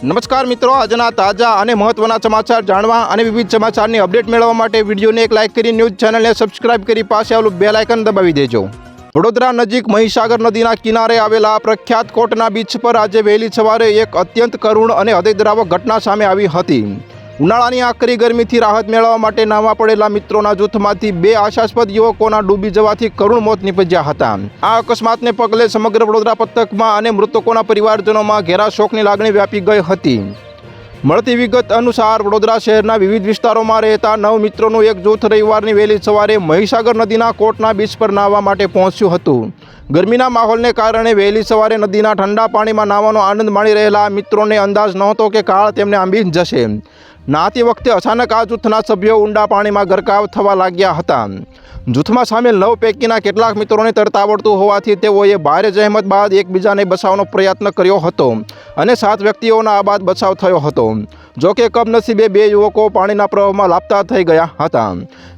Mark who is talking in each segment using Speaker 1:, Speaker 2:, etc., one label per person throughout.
Speaker 1: નમસ્કાર મિત્રો, આજના તાજા અને મહત્વના સમાચાર જાણવા અને વિવિધ સમાચારની અપડેટ મેળવવા માટે વિડીયોને એક લાઇક કરી ન્યૂઝ ચેનલને સબસ્ક્રાઇબ કરી પાસે આવેલું બેલ આઇકન દબાવી દેજો। વડોદરા નજીક મહીસાગર નદીના કિનારે આવેલા પ્રખ્યાત કોટના બીચ પર આજે વહેલી સવારે એક અત્યંત કરુણ અને હૃદયદ્રાવક ઘટના સામે આવી હતી। ઉનાળાની આકરી ગરમીથી રાહત મેળવવા માટે નાહવા પડેલા મિત્રોના જૂથમાંથી બે આશાસ્પદ યુવકોના ડૂબી જવાથી કરુણ મોત નીપજ્યા હતા। આ અકસ્માતને પગલે સમગ્ર વડોદરા પંથકમાં અને મૃતકોના પરિવારજનોમાં ઘેરા શોકની લાગણી વ્યાપી ગઈ હતી। મળતી વિગત અનુસાર વડોદરા શહેરના વિવિધ વિસ્તારોમાં રહેતા 9 મિત્રોનું એક જૂથ રવિવારની વહેલી સવારે મહીસાગર નદીના કોટના બીચ પર નાહવા માટે પહોંચ્યું હતું। ગરમીના માહોલને કારણે વહેલી સવારે નદીના ઠંડા પાણીમાં નાહવાનો આનંદ માણી રહેલા મિત્રોને અંદાજ નહોતો કે કાળ તેમને આંબી જશે। નાહતી વખતે અચાનક આ જૂથના સભ્યો ઊંડા પાણીમાં ગરકાવ થવા લાગ્યા હતા। જૂથમાં સામેલ 9 પૈકીના કેટલાક મિત્રોને તરતા આવડતું હોવાથી તેઓએ ભારે જહેમત બાદ એકબીજાને બચાવવાનો પ્રયત્ન કર્યો હતો અને 7 વ્યક્તિઓના આ બાદ બચાવ થયો હતો। જોકે કમનસીબે 2 યુવકો પાણીના પ્રવાહમાં લાપતા થઈ ગયા હતા।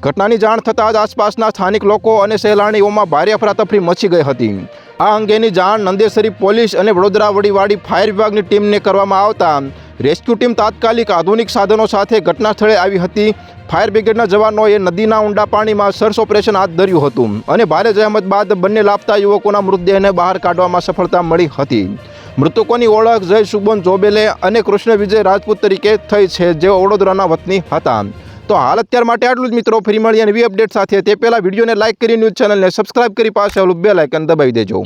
Speaker 1: ઘટનાની જાણ થતાં જ આસપાસના સ્થાનિક લોકો અને સહેલાણીઓમાં ભારે અફરાતફરી મચી ગઈ હતી। આ અંગેની જાણ નંદેસરી પોલીસ અને વડોદરા વડીવાડી ફાયર વિભાગની ટીમને કરવામાં આવતા રેસ્ક્યુ ટીમ તાત્કાલિક આધુનિક સાધનો સાથે ઘટના સ્થળે આવી હતી। ફાયર બ્રિગેડના જવાનોએ નદીના ઊંડા પાણીમાં સર્ચ ઓપરેશન હાથ ધર્યું હતું અને ભારે જહેમત બાદ બંને લાપતા યુવકોના મૃતદેહને બહાર કાઢવામાં સફળતા મળી હતી। મૃતકોની ઓળખ જય સુબોન જોબેલે અને કૃષ્ણ વિજય રાજપૂત તરીકે થઈ છે, જેઓ વડોદરાના વતની હતા। તો હાલ અત્યાર માટે આટલું જ મિત્રો। ફરી મળીએ નવી અપડેટ સાથે। તે પહેલાં વિડીયોને લાઇક કરી ન્યૂઝ ચેનલને સબસ્ક્રાઇબ કરી પાસે આવેલું બેલ આઇકન દબાવી દેજો।